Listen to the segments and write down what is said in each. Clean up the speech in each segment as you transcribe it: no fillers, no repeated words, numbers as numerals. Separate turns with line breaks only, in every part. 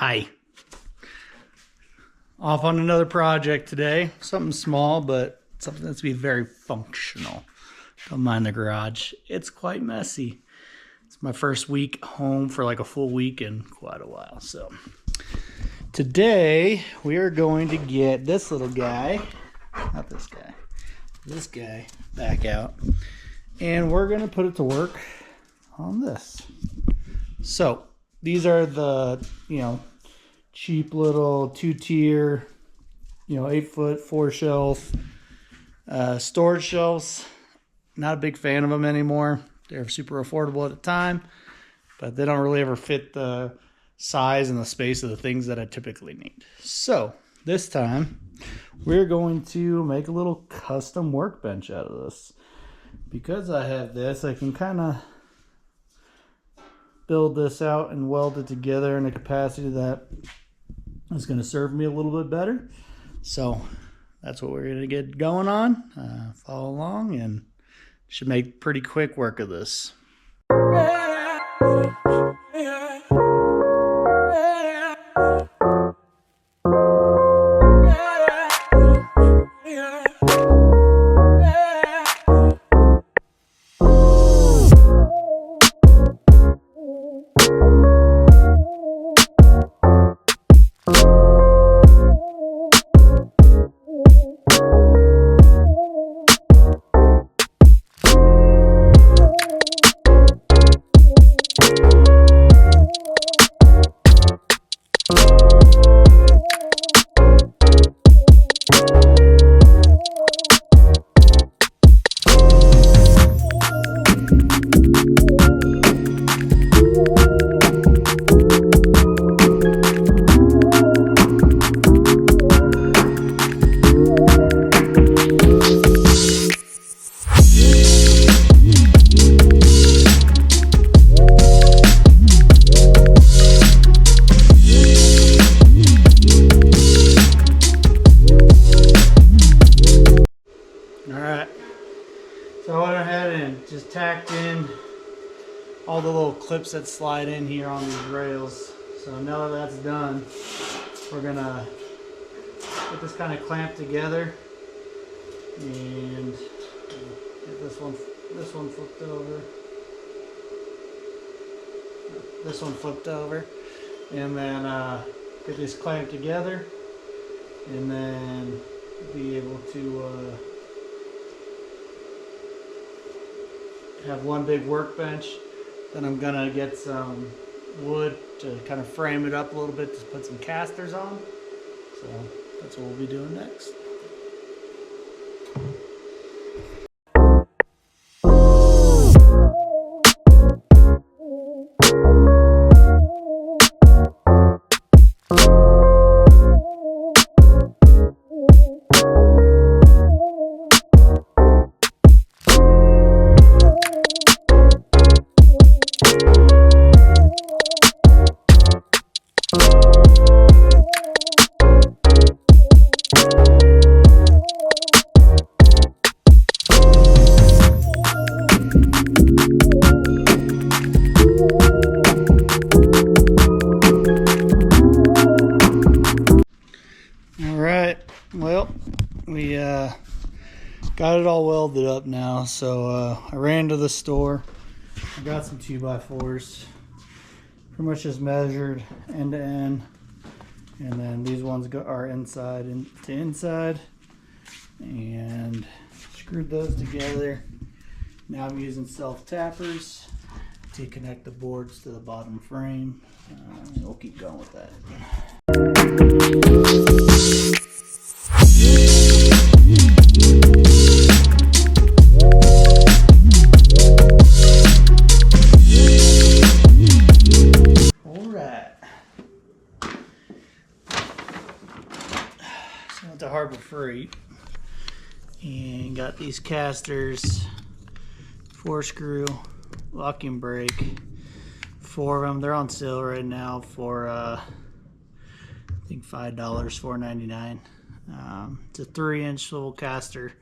Hi. Off on another project today. Something small, but something that's be very functional. Don't mind the garage. It's quite messy. It's my first week home for like a full week in quite a while. So today we are going to get this little guy, not this guy back out. And we're going to put it to work on this. So these are the, cheap little 2-tier, 8-foot, 4-shelf storage shelves. Not a big fan of them anymore. They're super affordable at the time, but they don't really ever fit the size and the space of the things that I typically need. So this time we're going to make a little custom workbench out of this. Because I have this, I can kind of build this out and weld it together in a capacity that is going to serve me a little bit better. So that's what we're going to get going on. Follow along and should make pretty quick work of this. So I went ahead and just tacked in all the little clips that slide in here on these rails. So now that that's done, we're gonna get this kind of clamped together and get this one flipped over. This one flipped over, and then get this clamped together, and then be able to have one big workbench. Then I'm gonna get some wood to kind of frame it up a little bit to put some casters on. So that's what we'll be doing next. Well, we got it all welded up now, so I ran to the store. I got some 2x4s, pretty much just measured end to end, and then these ones are inside to inside, and screwed those together. Now I'm using self-tappers to connect the boards to the bottom frame. We'll keep going with that. To Harbor Freight and got these casters, 4-screw, locking brake, 4 of them. They're on sale right now for I think $5, $4.99. It's a 3-inch swivel caster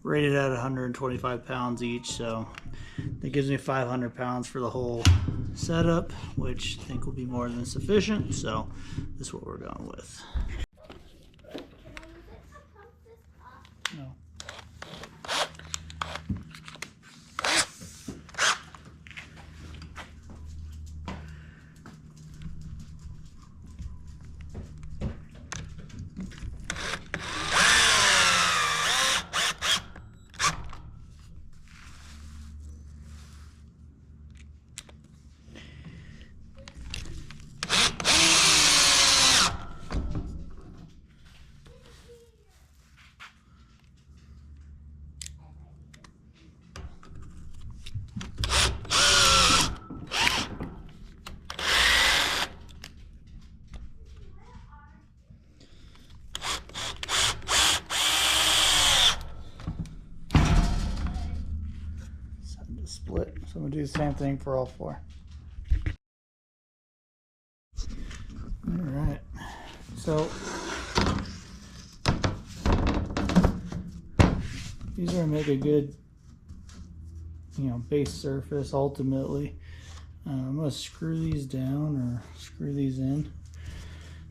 rated at 125 pounds each, so that gives me 500 pounds for the whole setup, which I think will be more than sufficient. So this is what we're going with. No. Split. So I'm gonna do the same thing for all four. All right. So these are gonna make a good, base surface. Ultimately, I'm gonna screw these down or screw these in,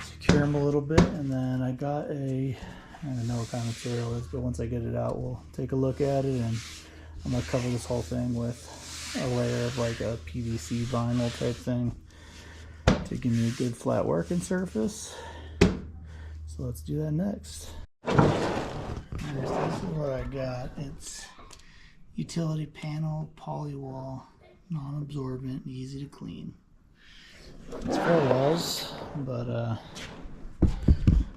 secure them a little bit, and then I got I don't know what kind of material it is, but once I get it out, we'll take a look at it, and I'm going to cover this whole thing with a layer of like a PVC vinyl type thing to give me a good flat working surface. So let's do that next. Alright, so this is what I got. It's utility panel, polywall, non-absorbent, easy to clean. It's 4 walls, but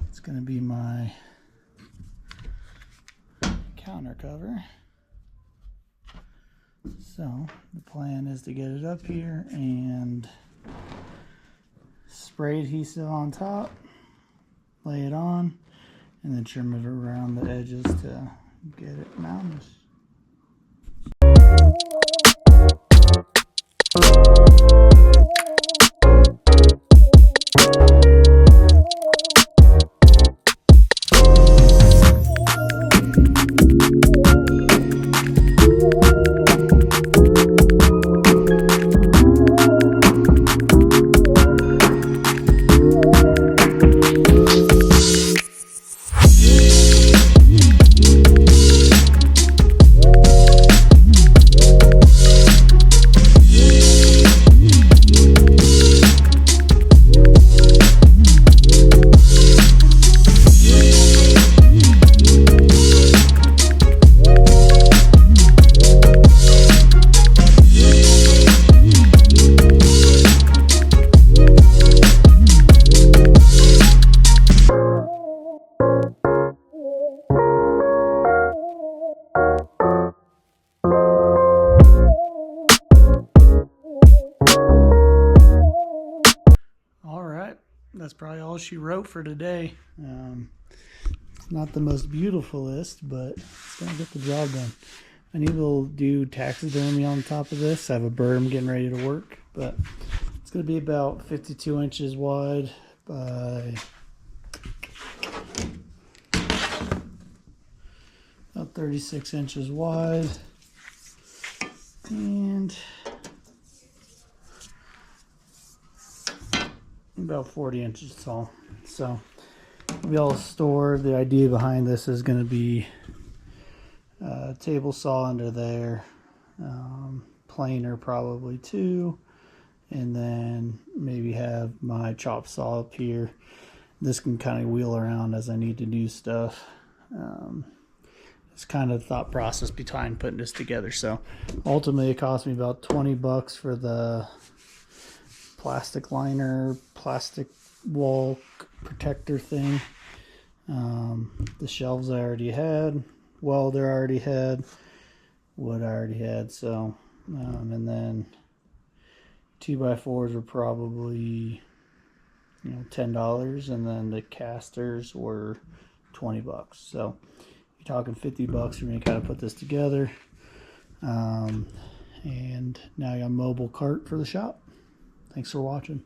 it's going to be my counter cover. So the plan is to get it up here and spray adhesive on top, lay it on, and then trim it around the edges to get it mounted. That's probably all she wrote for today. It's not the most beautiful list, but it's gonna get the job done. I need to do taxidermy on top of this. I have a bird I'm getting ready to work, but it's gonna be about 52 inches wide by about 36 inches wide, and about 40 inches tall. So we'll be all stored. The idea behind this is going to be a table saw under there, planer probably too, and then maybe have my chop saw up here. This can kind of wheel around as I need to do stuff. It's kind of the thought process behind putting this together. So ultimately it cost me about 20 bucks for the plastic liner, plastic wall protector thing. The shelves I already had, welder I already had, wood I already had. So and then 2x4s were probably $10, and then the casters were 20 bucks. So you're talking 50 bucks for me to kind of put this together. And now I got a mobile cart for the shop. Thanks for watching.